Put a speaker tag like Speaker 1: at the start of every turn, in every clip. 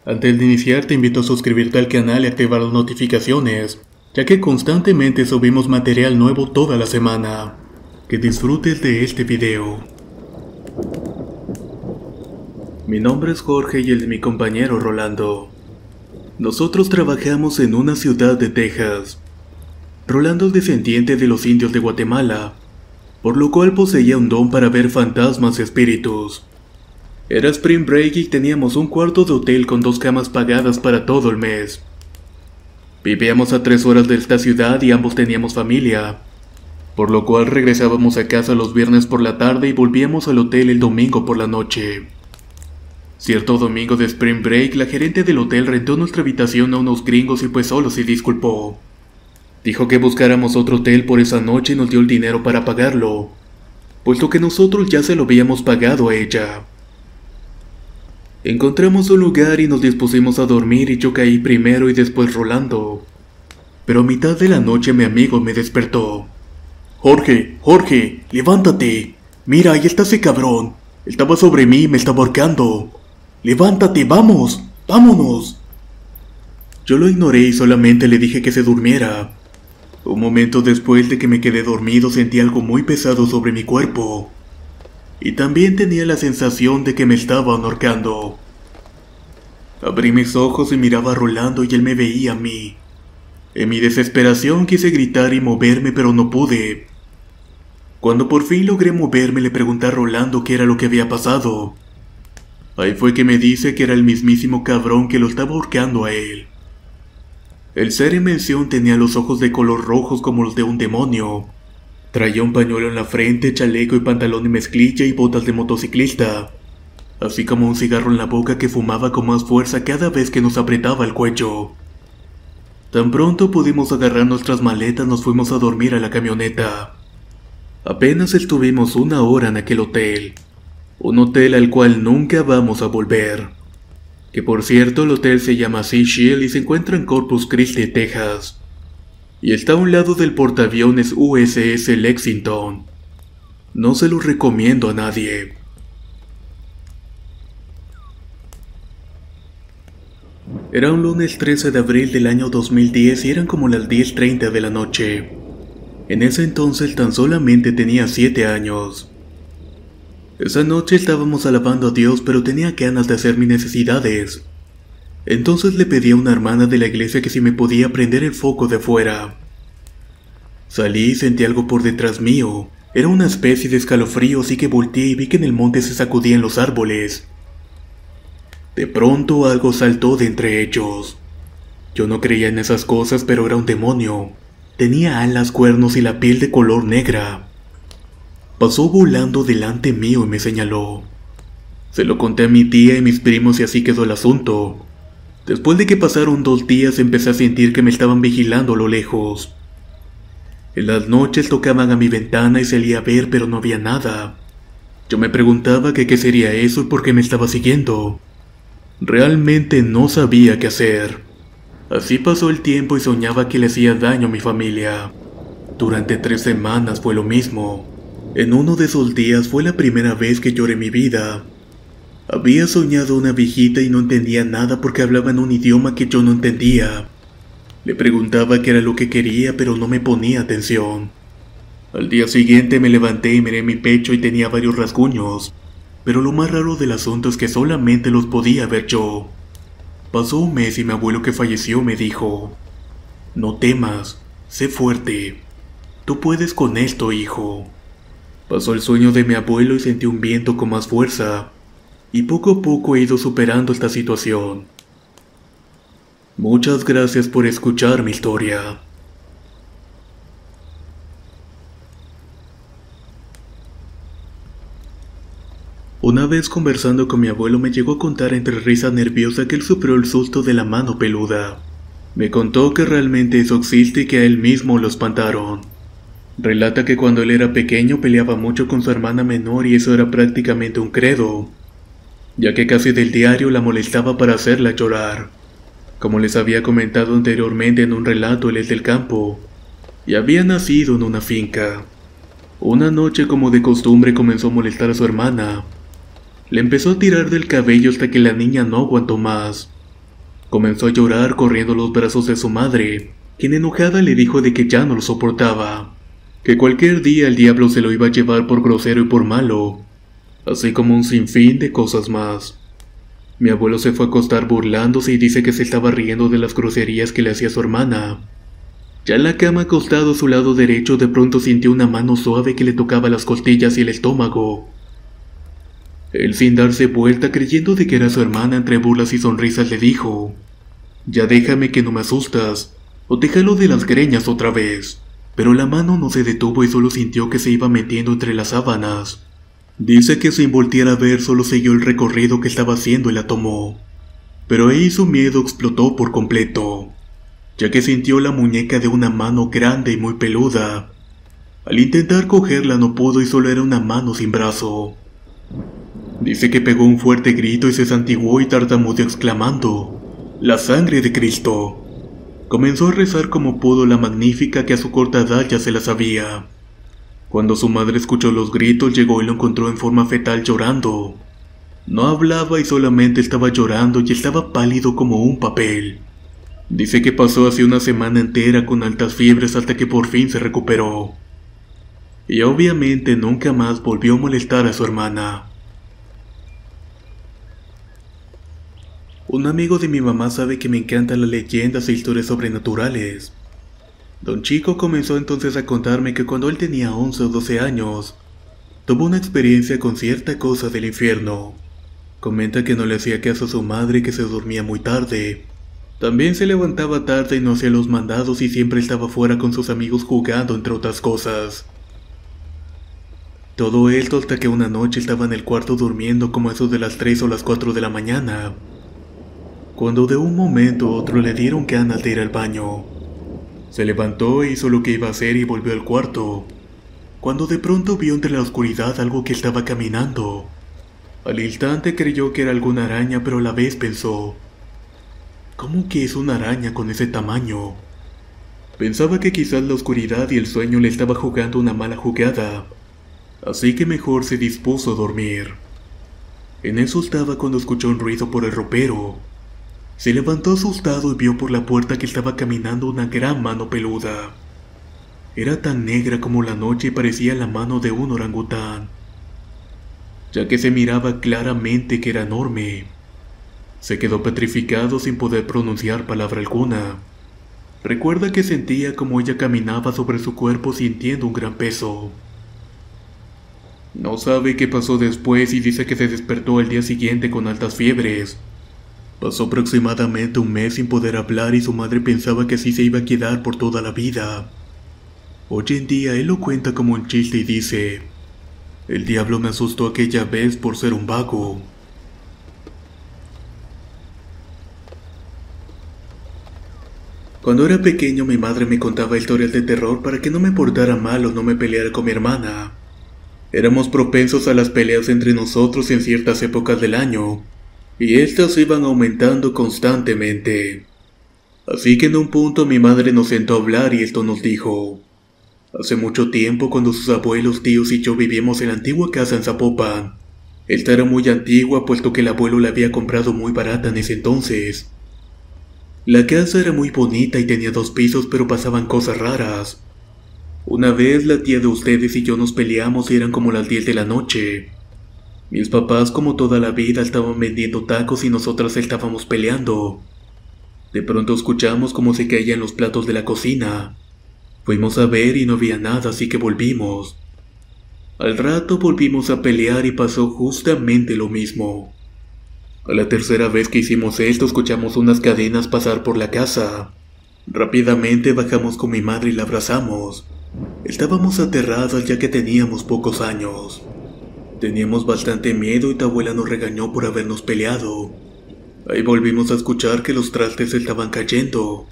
Speaker 1: Antes de iniciar te invito a suscribirte al canal y activar las notificaciones, ya que constantemente subimos material nuevo toda la semana. Que disfrutes de este video. Mi nombre es Jorge y él es mi compañero Rolando. Nosotros trabajamos en una ciudad de Texas. Rolando es descendiente de los indios de Guatemala, por lo cual poseía un don para ver fantasmas y espíritus. Era Spring Break y teníamos un cuarto de hotel con 2 camas pagadas para todo el mes. Vivíamos a 3 horas de esta ciudad y ambos teníamos familia, por lo cual regresábamos a casa los viernes por la tarde y volvíamos al hotel el domingo por la noche. Cierto domingo de Spring Break, la gerente del hotel rentó nuestra habitación a unos gringos y pues solo se disculpó. Dijo que buscáramos otro hotel por esa noche y nos dio el dinero para pagarlo, puesto que nosotros ya se lo habíamos pagado a ella. Encontramos un lugar y nos dispusimos a dormir y yo caí primero y después Rolando. Pero a mitad de la noche mi amigo me despertó. Jorge, levántate. Mira, ahí está ese cabrón. Estaba sobre mí y me estaba ahorcando. Levántate, vamos, vámonos. Yo lo ignoré y solamente le dije que se durmiera. Un momento después de que me quedé dormido sentí algo muy pesado sobre mi cuerpo. Y también tenía la sensación de que me estaban ahorcando. Abrí mis ojos y miraba a Rolando y él me veía a mí. En mi desesperación quise gritar y moverme, pero no pude. Cuando por fin logré moverme le pregunté a Rolando qué era lo que había pasado. Ahí fue que me dice que era el mismísimo cabrón que lo estaba ahorcando a él. El ser en mención tenía los ojos de color rojos como los de un demonio. Traía un pañuelo en la frente, chaleco y pantalón de mezclilla y botas de motociclista, así como un cigarro en la boca que fumaba con más fuerza cada vez que nos apretaba el cuello. Tan pronto pudimos agarrar nuestras maletas, nos fuimos a dormir a la camioneta. Apenas estuvimos 1 hora en aquel hotel, un hotel al cual nunca vamos a volver. Que por cierto el hotel se llama Sea Shield y se encuentra en Corpus Christi, Texas. Y está a un lado del portaaviones USS Lexington. No se lo recomiendo a nadie. Era un lunes 13 de abril del año 2010 y eran como las 10:30 de la noche. En ese entonces tan solamente tenía 7 años. Esa noche estábamos alabando a Dios, pero tenía ganas de hacer mis necesidades. Entonces le pedí a una hermana de la iglesia que si me podía prender el foco de afuera. Salí y sentí algo por detrás mío. Era una especie de escalofrío, así que volteé y vi que en el monte se sacudían los árboles. De pronto algo saltó de entre ellos. Yo no creía en esas cosas, pero era un demonio. Tenía alas, cuernos y la piel de color negra. Pasó volando delante mío y me señaló. Se lo conté a mi tía y mis primos y así quedó el asunto. Después de que pasaron 2 días empecé a sentir que me estaban vigilando a lo lejos. En las noches tocaban a mi ventana y salía a ver, pero no había nada. Yo me preguntaba que qué sería eso y por qué me estaba siguiendo. Realmente no sabía qué hacer. Así pasó el tiempo y soñaba que le hacía daño a mi familia. Durante 3 semanas fue lo mismo. En uno de esos días fue la primera vez que lloré en mi vida. Había soñado una viejita y no entendía nada porque hablaba en un idioma que yo no entendía. Le preguntaba qué era lo que quería, pero no me ponía atención. Al día siguiente me levanté y miré mi pecho y tenía varios rasguños, pero lo más raro del asunto es que solamente los podía ver yo. Pasó un mes y mi abuelo que falleció me dijo: "No temas, sé fuerte. Tú puedes con esto, hijo". Pasó el sueño de mi abuelo y sentí un viento con más fuerza. Y poco a poco he ido superando esta situación. Muchas gracias por escuchar mi historia. Una vez conversando con mi abuelo me llegó a contar entre risa nerviosa que él superó el susto de la mano peluda. Me contó que realmente eso existe y que a él mismo lo espantaron. Relata que cuando él era pequeño peleaba mucho con su hermana menor y eso era prácticamente un credo, ya que casi del diario la molestaba para hacerla llorar. Como les había comentado anteriormente en un relato, él es del campo, y había nacido en una finca. Una noche, como de costumbre, comenzó a molestar a su hermana. Le empezó a tirar del cabello hasta que la niña no aguantó más. Comenzó a llorar corriendo a los brazos de su madre, quien enojada le dijo de que ya no lo soportaba, que cualquier día el diablo se lo iba a llevar por grosero y por malo, así como un sinfín de cosas más. Mi abuelo se fue a acostar burlándose y dice que se estaba riendo de las groserías que le hacía su hermana. Ya en la cama acostado a su lado derecho de pronto sintió una mano suave que le tocaba las costillas y el estómago. Él, sin darse vuelta, creyendo de que era su hermana, entre burlas y sonrisas le dijo: «Ya déjame, que no me asustas, o te jalo de las greñas otra vez». Pero la mano no se detuvo y solo sintió que se iba metiendo entre las sábanas. Dice que sin voltear a ver solo siguió el recorrido que estaba haciendo y la tomó. Pero ahí su miedo explotó por completo, ya que sintió la muñeca de una mano grande y muy peluda. Al intentar cogerla no pudo y solo era una mano sin brazo. Dice que pegó un fuerte grito y se santiguó y tartamudeó exclamando: «¡La sangre de Cristo!». Comenzó a rezar como pudo la magnífica que a su corta edad ya se la sabía. Cuando su madre escuchó los gritos, llegó y lo encontró en forma fetal llorando. No hablaba y solamente estaba llorando y estaba pálido como un papel. Dice que pasó así una semana entera con altas fiebres hasta que por fin se recuperó. Y obviamente nunca más volvió a molestar a su hermana. Un amigo de mi mamá sabe que me encantan las leyendas e historias sobrenaturales. Don Chico comenzó entonces a contarme que cuando él tenía 11 o 12 años, tuvo una experiencia con cierta cosa del infierno. Comenta que no le hacía caso a su madre y que se dormía muy tarde. También se levantaba tarde y no hacía los mandados y siempre estaba fuera con sus amigos jugando, entre otras cosas. Todo esto hasta que una noche estaba en el cuarto durmiendo como eso de las 3 o las 4 de la mañana, cuando de un momento a otro le dieron ganas de ir al baño. Se levantó e hizo lo que iba a hacer y volvió al cuarto, cuando de pronto vio entre la oscuridad algo que estaba caminando. Al instante creyó que era alguna araña, pero a la vez pensó: ¿cómo que es una araña con ese tamaño? Pensaba que quizás la oscuridad y el sueño le estaba jugando una mala jugada, así que mejor se dispuso a dormir. En eso estaba cuando escuchó un ruido por el ropero. Se levantó asustado y vio por la puerta que estaba caminando una gran mano peluda. Era tan negra como la noche y parecía la mano de un orangután, ya que se miraba claramente que era enorme. Se quedó petrificado sin poder pronunciar palabra alguna. Recuerda que sentía como ella caminaba sobre su cuerpo sintiendo un gran peso. No sabe qué pasó después y dice que se despertó al día siguiente con altas fiebres. Pasó aproximadamente un mes sin poder hablar y su madre pensaba que así se iba a quedar por toda la vida. Hoy en día él lo cuenta como un chiste y dice: «El diablo me asustó aquella vez por ser un vago». Cuando era pequeño mi madre me contaba historias de terror para que no me portara mal o no me peleara con mi hermana. Éramos propensos a las peleas entre nosotros en ciertas épocas del año, y estas iban aumentando constantemente. Así que en un punto mi madre nos sentó a hablar y esto nos dijo: «Hace mucho tiempo, cuando sus abuelos, tíos y yo vivíamos en la antigua casa en Zapopan. Esta era muy antigua puesto que el abuelo la había comprado muy barata en ese entonces. La casa era muy bonita y tenía 2 pisos, pero pasaban cosas raras. Una vez la tía de ustedes y yo nos peleamos y eran como las 10 de la noche. Mis papás, como toda la vida, estaban vendiendo tacos y nosotras estábamos peleando. De pronto escuchamos cómo se caían los platos de la cocina. Fuimos a ver y no había nada, así que volvimos. Al rato volvimos a pelear y pasó justamente lo mismo. A la tercera vez que hicimos esto, escuchamos unas cadenas pasar por la casa. Rápidamente bajamos con mi madre y la abrazamos. Estábamos aterradas ya que teníamos pocos años. Teníamos bastante miedo y tu abuela nos regañó por habernos peleado. Ahí volvimos a escuchar que los trastes estaban cayendo.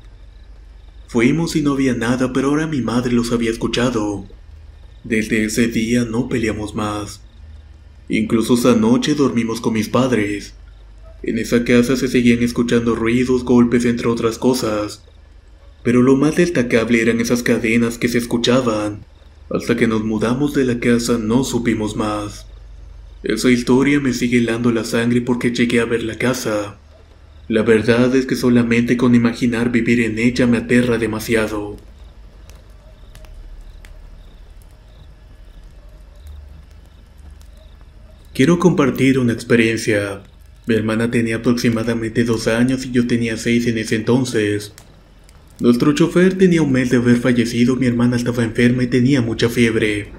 Speaker 1: Fuimos y no había nada, pero ahora mi madre los había escuchado. Desde ese día no peleamos más. Incluso esa noche dormimos con mis padres. En esa casa se seguían escuchando ruidos, golpes, entre otras cosas. Pero lo más destacable eran esas cadenas que se escuchaban. Hasta que nos mudamos de la casa no supimos más. Esa historia me sigue helando la sangre porque llegué a ver la casa. La verdad es que solamente con imaginar vivir en ella me aterra demasiado. Quiero compartir una experiencia. Mi hermana tenía aproximadamente 2 años y yo tenía 6 en ese entonces. Nuestro chofer tenía un mes de haber fallecido, mi hermana estaba enferma y tenía mucha fiebre.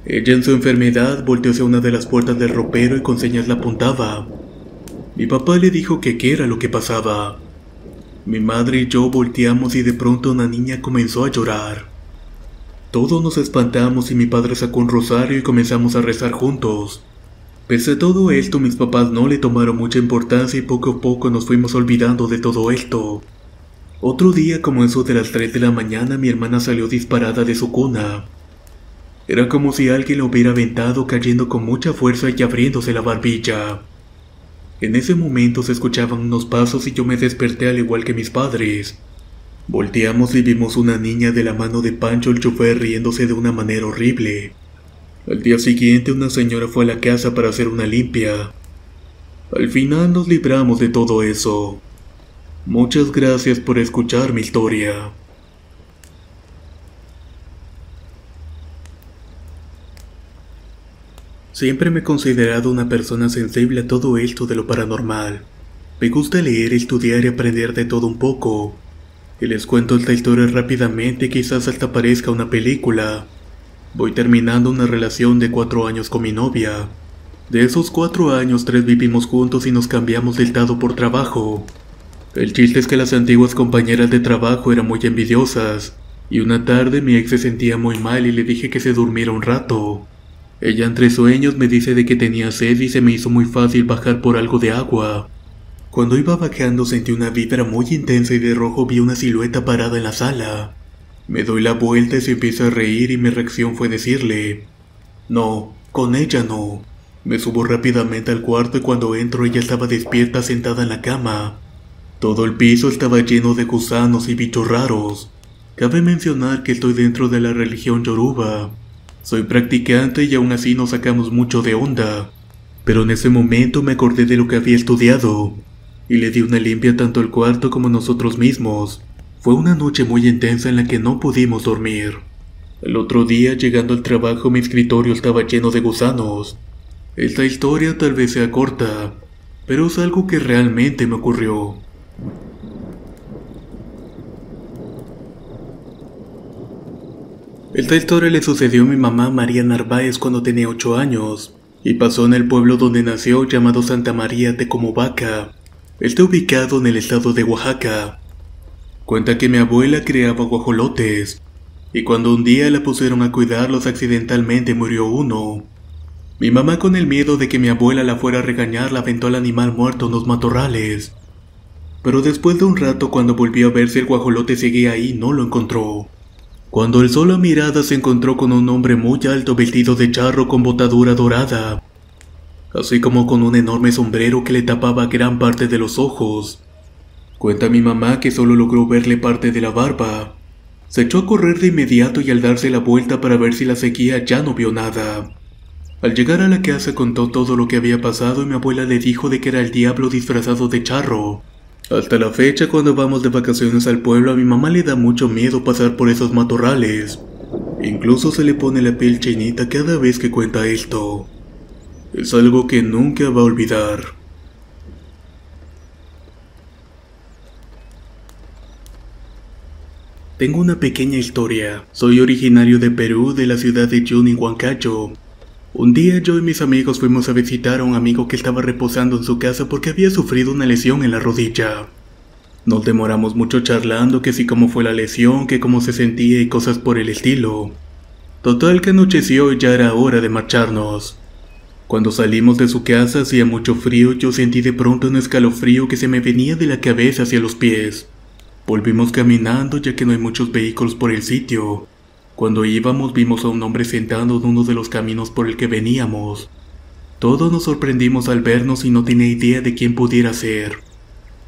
Speaker 1: Ella en su enfermedad volteó hacia una de las puertas del ropero y con señas la apuntaba. Mi papá le dijo que qué era lo que pasaba. Mi madre y yo volteamos y de pronto una niña comenzó a llorar. Todos nos espantamos y mi padre sacó un rosario y comenzamos a rezar juntos. Pese a todo esto, mis papás no le tomaron mucha importancia y poco a poco nos fuimos olvidando de todo esto. Otro día, como eso de las 3 de la mañana, mi hermana salió disparada de su cuna. Era como si alguien la hubiera aventado, cayendo con mucha fuerza y abriéndose la barbilla. En ese momento se escuchaban unos pasos y yo me desperté al igual que mis padres. Volteamos y vimos una niña de la mano de Pancho el chofer riéndose de una manera horrible. Al día siguiente una señora fue a la casa para hacer una limpia. Al final nos libramos de todo eso. Muchas gracias por escuchar mi historia. Siempre me he considerado una persona sensible a todo esto de lo paranormal. Me gusta leer, estudiar y aprender de todo un poco. Y les cuento esta historia rápidamente, quizás hasta parezca una película. Voy terminando una relación de 4 años con mi novia. De esos 4 años, 3 vivimos juntos y nos cambiamos de estado por trabajo. El chiste es que las antiguas compañeras de trabajo eran muy envidiosas, y una tarde mi ex se sentía muy mal y le dije que se durmiera un rato. Ella entre sueños me dice de que tenía sed y se me hizo muy fácil bajar por algo de agua. Cuando iba bajando sentí una vibra muy intensa y de rojo vi una silueta parada en la sala. Me doy la vuelta y se empieza a reír y mi reacción fue decirle: "No, con ella no". Me subo rápidamente al cuarto y cuando entro ella estaba despierta sentada en la cama. Todo el piso estaba lleno de gusanos y bichos raros. Cabe mencionar que estoy dentro de la religión Yoruba. Soy practicante y aún así nos sacamos mucho de onda. Pero en ese momento me acordé de lo que había estudiado, y le di una limpia tanto al cuarto como a nosotros mismos. Fue una noche muy intensa en la que no pudimos dormir. El otro día, llegando al trabajo, mi escritorio estaba lleno de gusanos. Esta historia tal vez sea corta, pero es algo que realmente me ocurrió. Esta historia le sucedió a mi mamá María Narváez cuando tenía 8 años, y pasó en el pueblo donde nació llamado Santa María Tecomovaca. Está ubicado en el estado de Oaxaca. Cuenta que mi abuela criaba guajolotes, y cuando un día la pusieron a cuidarlos accidentalmente murió uno. Mi mamá, con el miedo de que mi abuela la fuera a regañar, la aventó al animal muerto en los matorrales. Pero después de un rato, cuando volvió a ver si el guajolote seguía ahí, no lo encontró. Cuando alzó la mirada se encontró con un hombre muy alto vestido de charro con botadura dorada, así como con un enorme sombrero que le tapaba gran parte de los ojos. Cuenta mi mamá que solo logró verle parte de la barba. Se echó a correr de inmediato y al darse la vuelta para ver si la seguía ya no vio nada. Al llegar a la casa contó todo lo que había pasado y mi abuela le dijo de que era el diablo disfrazado de charro. Hasta la fecha, cuando vamos de vacaciones al pueblo, a mi mamá le da mucho miedo pasar por esos matorrales. Incluso se le pone la piel chinita cada vez que cuenta esto. Es algo que nunca va a olvidar. Tengo una pequeña historia. Soy originario de Perú, de la ciudad de Junín, Huancayo. Un día yo y mis amigos fuimos a visitar a un amigo que estaba reposando en su casa porque había sufrido una lesión en la rodilla. Nos demoramos mucho charlando que si cómo fue la lesión, que cómo se sentía y cosas por el estilo. Total que anocheció y ya era hora de marcharnos. Cuando salimos de su casa hacía mucho frío y yo sentí de pronto un escalofrío que se me venía de la cabeza hacia los pies. Volvimos caminando ya que no hay muchos vehículos por el sitio. Cuando íbamos vimos a un hombre sentado en uno de los caminos por el que veníamos. Todos nos sorprendimos al vernos y no tenía idea de quién pudiera ser.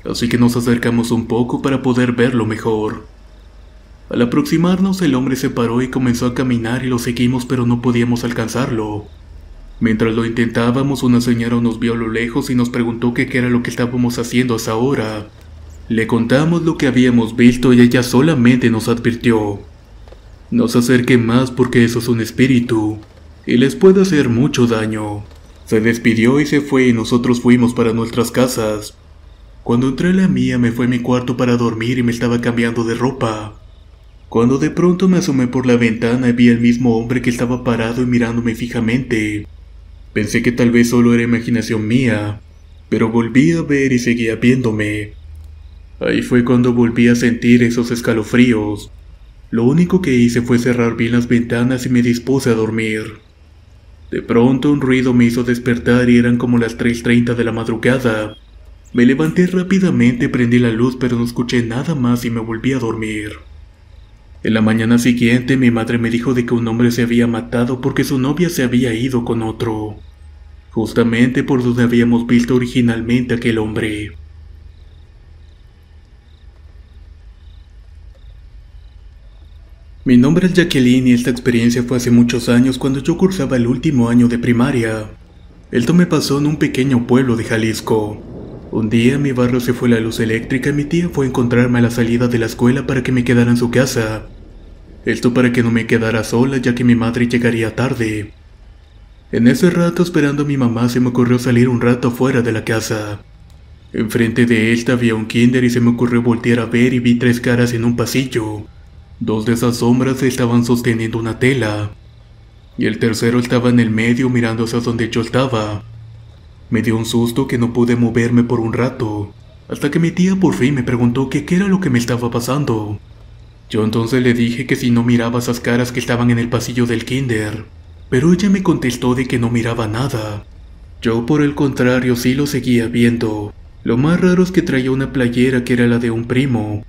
Speaker 1: Así que nos acercamos un poco para poder verlo mejor. Al aproximarnos el hombre se paró y comenzó a caminar y lo seguimos pero no podíamos alcanzarlo. Mientras lo intentábamos, una señora nos vio a lo lejos y nos preguntó que qué era lo que estábamos haciendo hasta ahora. Le contamos lo que habíamos visto y ella solamente nos advirtió: no se acerquen más porque eso es un espíritu y les puede hacer mucho daño. Se despidió y se fue y nosotros fuimos para nuestras casas. Cuando entré a la mía me fui a mi cuarto para dormir y me estaba cambiando de ropa, cuando de pronto me asomé por la ventana y vi al mismo hombre que estaba parado y mirándome fijamente. Pensé que tal vez solo era imaginación mía, pero volví a ver y seguía viéndome. Ahí fue cuando volví a sentir esos escalofríos. Lo único que hice fue cerrar bien las ventanas y me dispuse a dormir. De pronto un ruido me hizo despertar y eran como las 3:30 de la madrugada. Me levanté rápidamente, prendí la luz pero no escuché nada más y me volví a dormir. En la mañana siguiente mi madre me dijo de que un hombre se había matado porque su novia se había ido con otro, justamente por donde habíamos visto originalmente a aquel hombre. Mi nombre es Jacqueline y esta experiencia fue hace muchos años cuando yo cursaba el último año de primaria. Esto me pasó en un pequeño pueblo de Jalisco. Un día en mi barrio se fue la luz eléctrica y mi tía fue a encontrarme a la salida de la escuela para que me quedara en su casa. Esto para que no me quedara sola ya que mi madre llegaría tarde. En ese rato esperando a mi mamá se me ocurrió salir un rato fuera de la casa. Enfrente de esta había un kinder y se me ocurrió voltear a ver y vi 3 caras en un pasillo. 2 de esas sombras estaban sosteniendo una tela y el tercero estaba en el medio mirando hacia donde yo estaba. Me dio un susto que no pude moverme por un rato, hasta que mi tía por fin me preguntó que qué era lo que me estaba pasando. Yo entonces le dije que si no miraba esas caras que estaban en el pasillo del kinder, pero ella me contestó de que no miraba nada. Yo por el contrario sí lo seguía viendo. Lo más raro es que traía una playera que era la de un primo,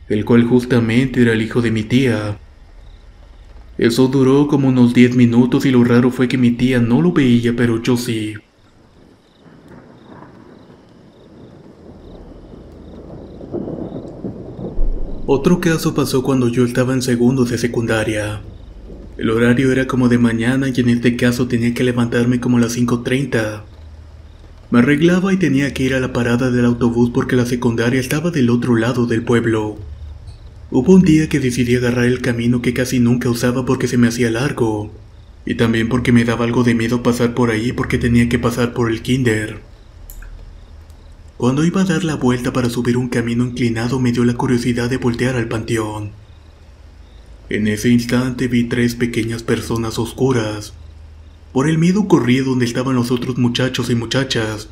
Speaker 1: el cual justamente era el hijo de mi tía. Eso duró como unos 10 minutos y lo raro fue que mi tía no lo veía, pero yo sí. Otro caso pasó cuando yo estaba en segundo de secundaria. El horario era como de mañana y en este caso tenía que levantarme como a las 5:30. Me arreglaba y tenía que ir a la parada del autobús porque la secundaria estaba del otro lado del pueblo. Hubo un día que decidí agarrar el camino que casi nunca usaba porque se me hacía largo, y también porque me daba algo de miedo pasar por ahí porque tenía que pasar por el kinder. Cuando iba a dar la vuelta para subir un camino inclinado me dio la curiosidad de voltear al panteón. En ese instante vi 3 pequeñas personas oscuras. Por el miedo corrí donde estaban los otros muchachos y muchachas,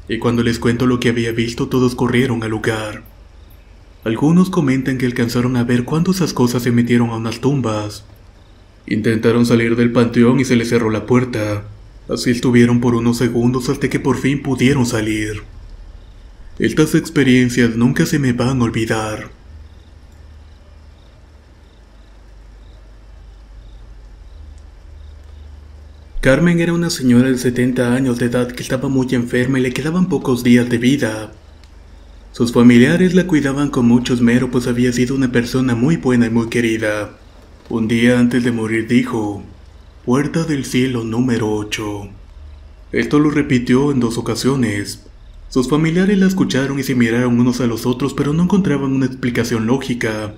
Speaker 1: y cuando les cuento lo que había visto todos corrieron al lugar. Algunos comentan que alcanzaron a ver cuando esas cosas se metieron a unas tumbas. Intentaron salir del panteón y se les cerró la puerta. Así estuvieron por unos segundos hasta que por fin pudieron salir. Estas experiencias nunca se me van a olvidar. Carmen era una señora de 70 años de edad que estaba muy enferma y le quedaban pocos días de vida. Sus familiares la cuidaban con mucho esmero pues había sido una persona muy buena y muy querida. Un día antes de morir dijo: "Puerta del cielo número 8". Esto lo repitió en 2 ocasiones. Sus familiares la escucharon y se miraron unos a los otros pero no encontraban una explicación lógica.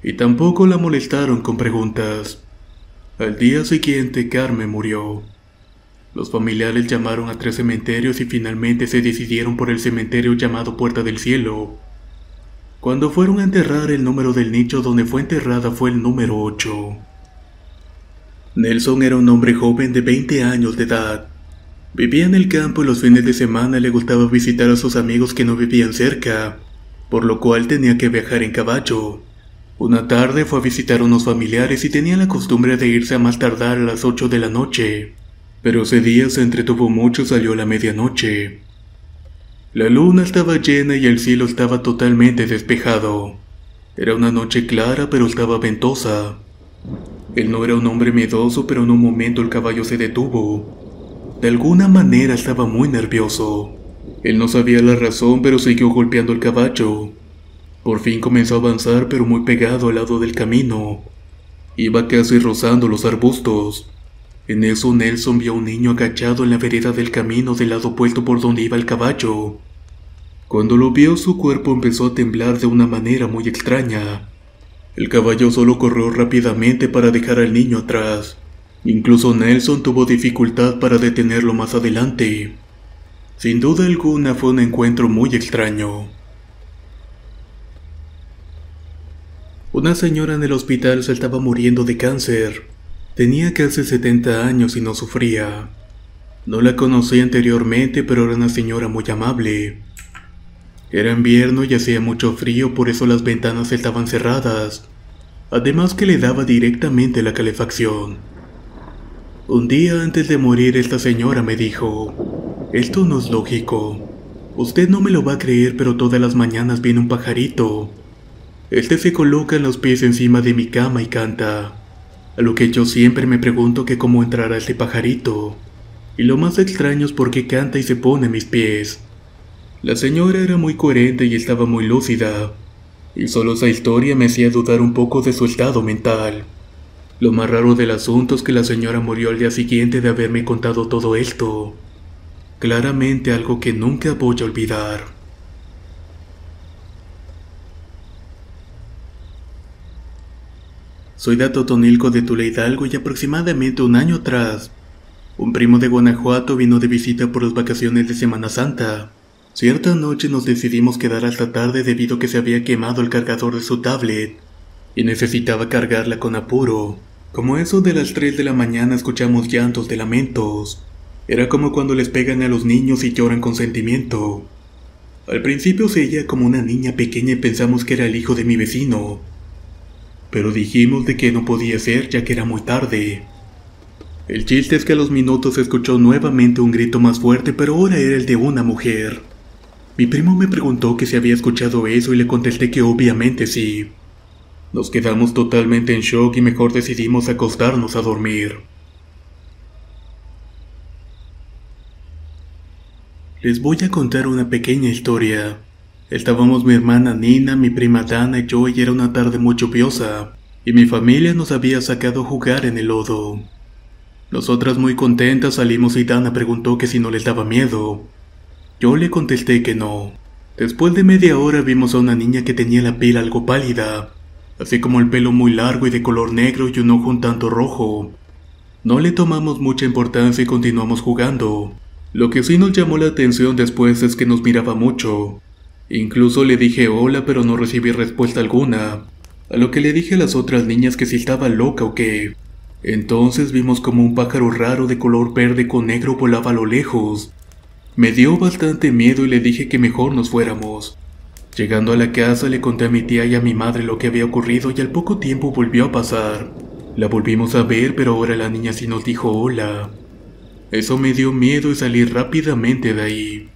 Speaker 1: Y tampoco la molestaron con preguntas. Al día siguiente Carmen murió. Los familiares llamaron a 3 cementerios y finalmente se decidieron por el cementerio llamado Puerta del Cielo. Cuando fueron a enterrar, el número del nicho donde fue enterrada fue el número 8. Nelson era un hombre joven de 20 años de edad. Vivía en el campo y los fines de semana le gustaba visitar a sus amigos que no vivían cerca, por lo cual tenía que viajar en caballo. Una tarde fue a visitar a unos familiares y tenía la costumbre de irse a más tardar a las 8 de la noche, pero ese día se entretuvo mucho y salió a la medianoche. La luna estaba llena y el cielo estaba totalmente despejado. Era una noche clara pero estaba ventosa. Él no era un hombre miedoso, pero en un momento el caballo se detuvo. De alguna manera estaba muy nervioso. Él no sabía la razón, pero siguió golpeando el caballo. Por fin comenzó a avanzar, pero muy pegado al lado del camino. Iba casi rozando los arbustos. En eso Nelson vio a un niño agachado en la vereda del camino del lado opuesto por donde iba el caballo. Cuando lo vio, su cuerpo empezó a temblar de una manera muy extraña. El caballo solo corrió rápidamente para dejar al niño atrás. Incluso Nelson tuvo dificultad para detenerlo más adelante. Sin duda alguna fue un encuentro muy extraño. Una señora en el hospital se estaba muriendo de cáncer. Tenía casi 70 años y no sufría. No la conocí anteriormente, pero era una señora muy amable. Era invierno y hacía mucho frío, por eso las ventanas estaban cerradas. Además que le daba directamente la calefacción. Un día antes de morir, esta señora me dijo: «Esto no es lógico. Usted no me lo va a creer, pero todas las mañanas viene un pajarito. Este se coloca en los pies encima de mi cama y canta. A lo que yo siempre me pregunto que cómo entrará este pajarito. Y lo más extraño es por qué canta y se pone en mis pies». La señora era muy coherente y estaba muy lúcida, y solo esa historia me hacía dudar un poco de su estado mental. Lo más raro del asunto es que la señora murió al día siguiente de haberme contado todo esto. Claramente algo que nunca voy a olvidar. Soy de Atotonilco de Tula, Hidalgo, y aproximadamente un año atrás, un primo de Guanajuato vino de visita por las vacaciones de Semana Santa. Cierta noche nos decidimos quedar hasta tarde debido a que se había quemado el cargador de su tablet y necesitaba cargarla con apuro. Como eso de las 3 de la mañana escuchamos llantos de lamentos. Era como cuando les pegan a los niños y lloran con sentimiento. Al principio se veía como una niña pequeña y pensamos que era el hijo de mi vecino, pero dijimos de que no podía ser ya que era muy tarde. El chiste es que a los minutos se escuchó nuevamente un grito más fuerte, pero ahora era el de una mujer. Mi primo me preguntó que si había escuchado eso y le contesté que obviamente sí. Nos quedamos totalmente en shock y mejor decidimos acostarnos a dormir. Les voy a contar una pequeña historia. Estábamos mi hermana Nina, mi prima Dana y yo, y era una tarde muy lluviosa, y mi familia nos había sacado a jugar en el lodo. Nosotras muy contentas salimos y Dana preguntó que si no les daba miedo. Yo le contesté que no. Después de media hora vimos a una niña que tenía la piel algo pálida, así como el pelo muy largo y de color negro y un ojo un tanto rojo. No le tomamos mucha importancia y continuamos jugando. Lo que sí nos llamó la atención después es que nos miraba mucho. Incluso le dije hola, pero no recibí respuesta alguna, a lo que le dije a las otras niñas que si estaba loca o qué. Entonces vimos como un pájaro raro de color verde con negro volaba a lo lejos. Me dio bastante miedo y le dije que mejor nos fuéramos. Llegando a la casa le conté a mi tía y a mi madre lo que había ocurrido y al poco tiempo volvió a pasar. La volvimos a ver, pero ahora la niña sí nos dijo hola. Eso me dio miedo y salí rápidamente de ahí.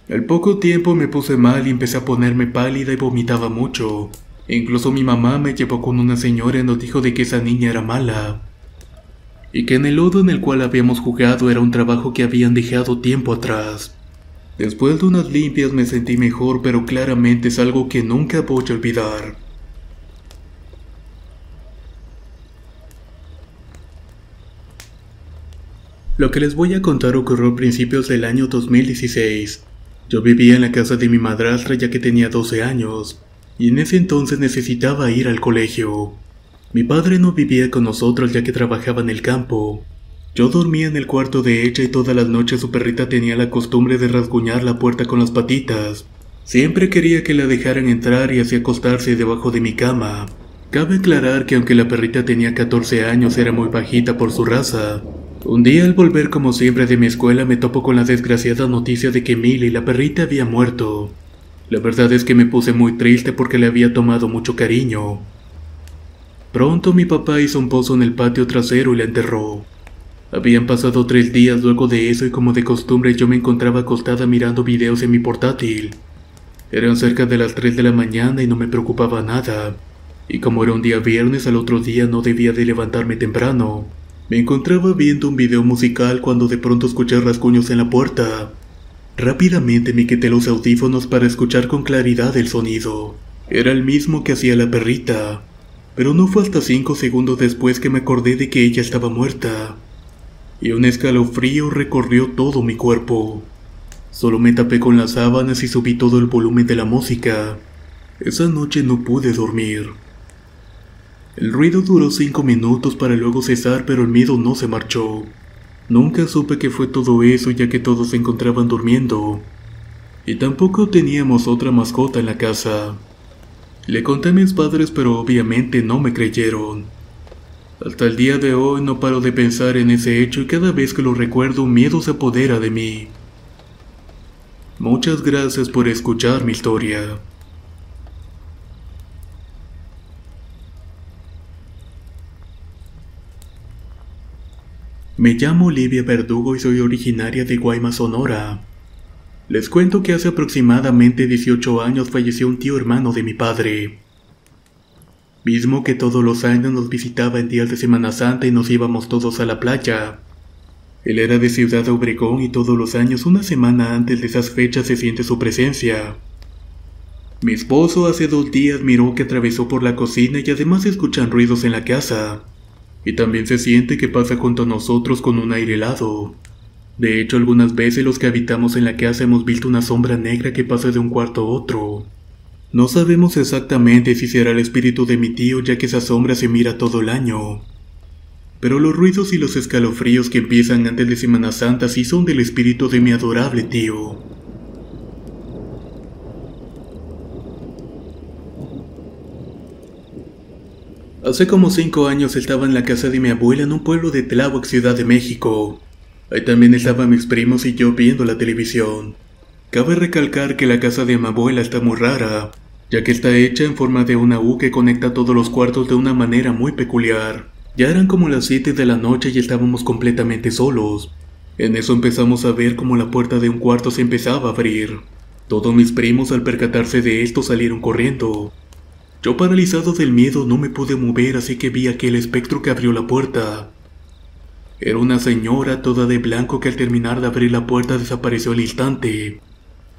Speaker 1: Al poco tiempo me puse mal y empecé a ponerme pálida y vomitaba mucho. Incluso mi mamá me llevó con una señora y nos dijo de que esa niña era mala, y que en el lodo en el cual habíamos jugado era un trabajo que habían dejado tiempo atrás. Después de unas limpias me sentí mejor, pero claramente es algo que nunca voy a olvidar. Lo que les voy a contar ocurrió a principios del año 2016. Yo vivía en la casa de mi madrastra ya que tenía 12 años, y en ese entonces necesitaba ir al colegio. Mi padre no vivía con nosotros ya que trabajaba en el campo. Yo dormía en el cuarto de ella y todas las noches su perrita tenía la costumbre de rasguñar la puerta con las patitas. Siempre quería que la dejaran entrar y hacía acostarse debajo de mi cama. Cabe aclarar que aunque la perrita tenía 14 años era muy bajita por su raza. Un día al volver como siempre de mi escuela me topo con la desgraciada noticia de que Millie, la perrita, había muerto. La verdad es que me puse muy triste porque le había tomado mucho cariño. Pronto mi papá hizo un pozo en el patio trasero y la enterró. Habían pasado 3 días luego de eso y como de costumbre yo me encontraba acostada mirando videos en mi portátil. Eran cerca de las 3 de la mañana y no me preocupaba nada. Y como era un día viernes, al otro día no debía de levantarme temprano. Me encontraba viendo un video musical cuando de pronto escuché rasguños en la puerta. Rápidamente me quité los audífonos para escuchar con claridad el sonido. Era el mismo que hacía la perrita, pero no fue hasta 5 segundos después que me acordé de que ella estaba muerta. y un escalofrío recorrió todo mi cuerpo. Solo me tapé con las sábanas y subí todo el volumen de la música. Esa noche no pude dormir. El ruido duró 5 minutos para luego cesar, pero el miedo no se marchó. Nunca supe qué fue todo eso, ya que todos se encontraban durmiendo. Y tampoco teníamos otra mascota en la casa. Le conté a mis padres, pero obviamente no me creyeron. Hasta el día de hoy no paro de pensar en ese hecho y cada vez que lo recuerdo un miedo se apodera de mí. Muchas gracias por escuchar mi historia. Me llamo Olivia Verdugo y soy originaria de Guaymas, Sonora. Les cuento que hace aproximadamente 18 años falleció un tío hermano de mi padre, mismo que todos los años nos visitaba en días de Semana Santa y nos íbamos todos a la playa. Él era de Ciudad Obregón y todos los años, una semana antes de esas fechas, se siente su presencia. Mi esposo hace 2 días miró que atravesó por la cocina y además se escuchan ruidos en la casa. Y también se siente que pasa junto a nosotros con un aire helado. De hecho, algunas veces los que habitamos en la casa hemos visto una sombra negra que pasa de un cuarto a otro. No sabemos exactamente si será el espíritu de mi tío, ya que esa sombra se mira todo el año. Pero los ruidos y los escalofríos que empiezan antes de Semana Santa sí son del espíritu de mi adorable tío. Hace como 5 años estaba en la casa de mi abuela en un pueblo de Tláhuac, Ciudad de México. Ahí también estaban mis primos y yo viendo la televisión. Cabe recalcar que la casa de mi abuela está muy rara, ya que está hecha en forma de una U que conecta todos los cuartos de una manera muy peculiar. Ya eran como las 7 de la noche y estábamos completamente solos. En eso empezamos a ver como la puerta de un cuarto se empezaba a abrir. Todos mis primos, al percatarse de esto, salieron corriendo. Yo, paralizado del miedo, no me pude mover, así que vi aquel espectro que abrió la puerta. Era una señora toda de blanco que al terminar de abrir la puerta desapareció al instante.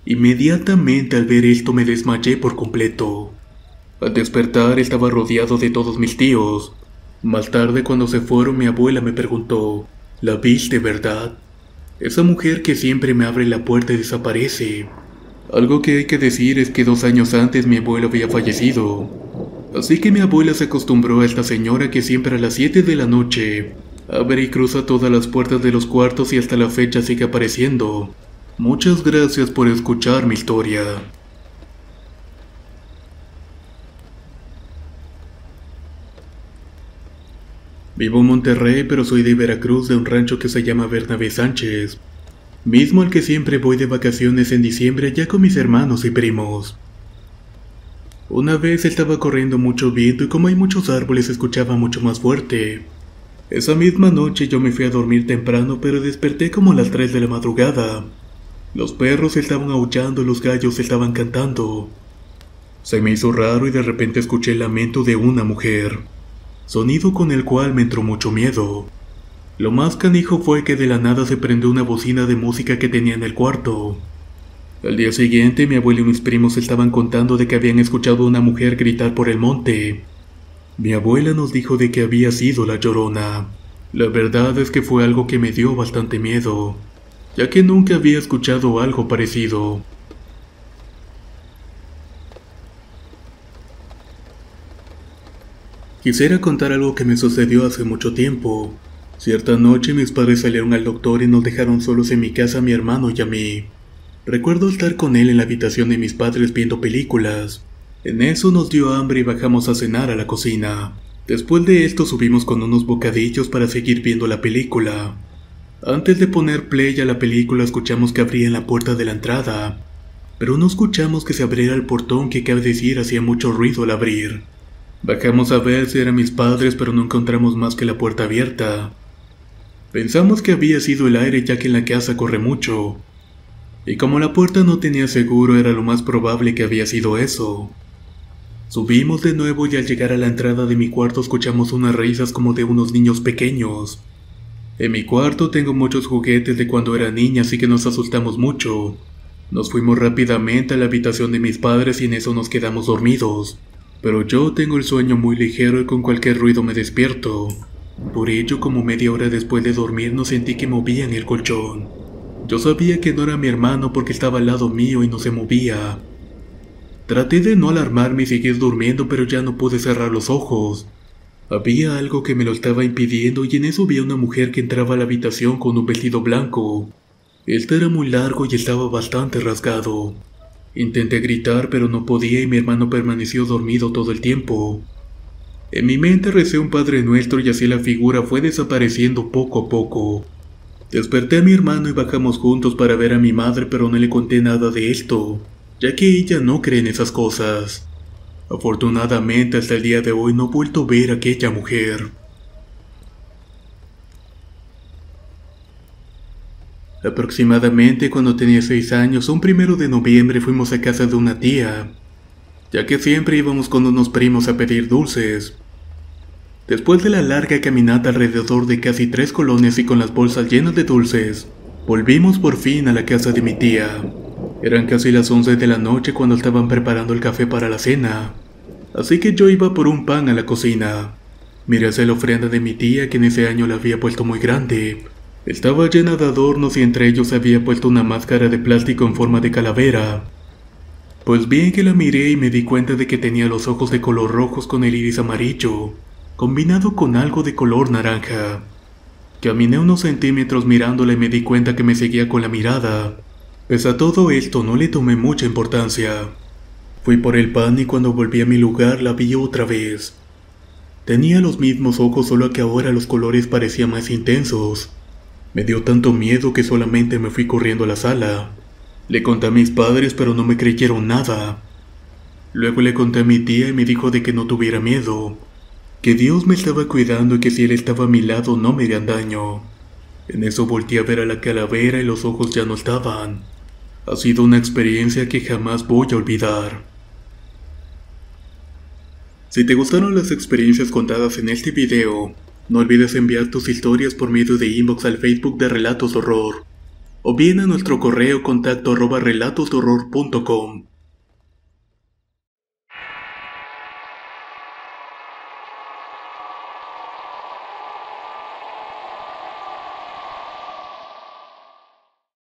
Speaker 1: Inmediatamente al ver esto me desmayé por completo. Al despertar estaba rodeado de todos mis tíos. Más tarde, cuando se fueron, mi abuela me preguntó: ¿la viste, verdad? Esa mujer que siempre me abre la puerta y desaparece. Algo que hay que decir es que 2 años antes mi abuelo había fallecido. Así que mi abuela se acostumbró a esta señora que siempre a las 7 de la noche abre y cruza todas las puertas de los cuartos y hasta la fecha sigue apareciendo. Muchas gracias por escuchar mi historia. Vivo en Monterrey, pero soy de Veracruz, de un rancho que se llama Bernabé Sánchez, mismo al que siempre voy de vacaciones en diciembre allá con mis hermanos y primos. Una vez estaba corriendo mucho viento y como hay muchos árboles se escuchaba mucho más fuerte. Esa misma noche yo me fui a dormir temprano, pero desperté como a las 3 de la madrugada. Los perros estaban aullando y los gallos estaban cantando. Se me hizo raro y de repente escuché el lamento de una mujer, sonido con el cual me entró mucho miedo. Lo más canijo fue que de la nada se prendió una bocina de música que tenía en el cuarto. Al día siguiente mi abuelo y mis primos estaban contando de que habían escuchado a una mujer gritar por el monte. Mi abuela nos dijo de que había sido la Llorona. La verdad es que fue algo que me dio bastante miedo, ya que nunca había escuchado algo parecido. Quisiera contar algo que me sucedió hace mucho tiempo. Cierta noche mis padres salieron al doctor y nos dejaron solos en mi casa a mi hermano y a mí. Recuerdo estar con él en la habitación de mis padres viendo películas. En eso nos dio hambre y bajamos a cenar a la cocina. Después de esto subimos con unos bocadillos para seguir viendo la película. Antes de poner play a la película escuchamos que abrían la puerta de la entrada, pero no escuchamos que se abriera el portón, que cabe decir hacía mucho ruido al abrir. Bajamos a ver si eran mis padres, pero no encontramos más que la puerta abierta. Pensamos que había sido el aire, ya que en la casa corre mucho, y como la puerta no tenía seguro era lo más probable que había sido eso. Subimos de nuevo y al llegar a la entrada de mi cuarto escuchamos unas risas como de unos niños pequeños. En mi cuarto tengo muchos juguetes de cuando era niña, así que nos asustamos mucho. Nos fuimos rápidamente a la habitación de mis padres y en eso nos quedamos dormidos. Pero yo tengo el sueño muy ligero y con cualquier ruido me despierto. Por ello, como media hora después de dormir, no sentí que movían el colchón. Yo sabía que no era mi hermano porque estaba al lado mío y no se movía. Traté de no alarmarme y seguir durmiendo, pero ya no pude cerrar los ojos. Había algo que me lo estaba impidiendo y en eso vi a una mujer que entraba a la habitación con un vestido blanco. Este era muy largo y estaba bastante rasgado. Intenté gritar pero no podía y mi hermano permaneció dormido todo el tiempo. En mi mente recé un Padre Nuestro y así la figura fue desapareciendo poco a poco. Desperté a mi hermano y bajamos juntos para ver a mi madre, pero no le conté nada de esto, ya que ella no cree en esas cosas. Afortunadamente hasta el día de hoy no he vuelto a ver a aquella mujer. Aproximadamente cuando tenía 6 años, un 1 de noviembre fuimos a casa de una tía, ya que siempre íbamos con unos primos a pedir dulces. Después de la larga caminata alrededor de casi 3 colonias y con las bolsas llenas de dulces, volvimos por fin a la casa de mi tía. Eran casi las 11 de la noche cuando estaban preparando el café para la cena, así que yo iba por un pan a la cocina. Miré hacia la ofrenda de mi tía que en ese año la había puesto muy grande. Estaba llena de adornos y entre ellos había puesto una máscara de plástico en forma de calavera. Pues bien que la miré y me di cuenta de que tenía los ojos de color rojos con el iris amarillo, combinado con algo de color naranja. Caminé unos centímetros mirándola y me di cuenta que me seguía con la mirada. Pese a todo esto no le tomé mucha importancia. Fui por el pan y cuando volví a mi lugar la vi otra vez. Tenía los mismos ojos, solo que ahora los colores parecían más intensos. Me dio tanto miedo que solamente me fui corriendo a la sala. Le conté a mis padres pero no me creyeron nada. Luego le conté a mi tía y me dijo de que no tuviera miedo, que Dios me estaba cuidando y que si él estaba a mi lado no me harían daño. En eso volteé a ver a la calavera y los ojos ya no estaban. Ha sido una experiencia que jamás voy a olvidar. Si te gustaron las experiencias contadas en este video, no olvides enviar tus historias por medio de inbox al Facebook de Relatos de Horror, o bien a nuestro correo contacto@relatosdehorror.com.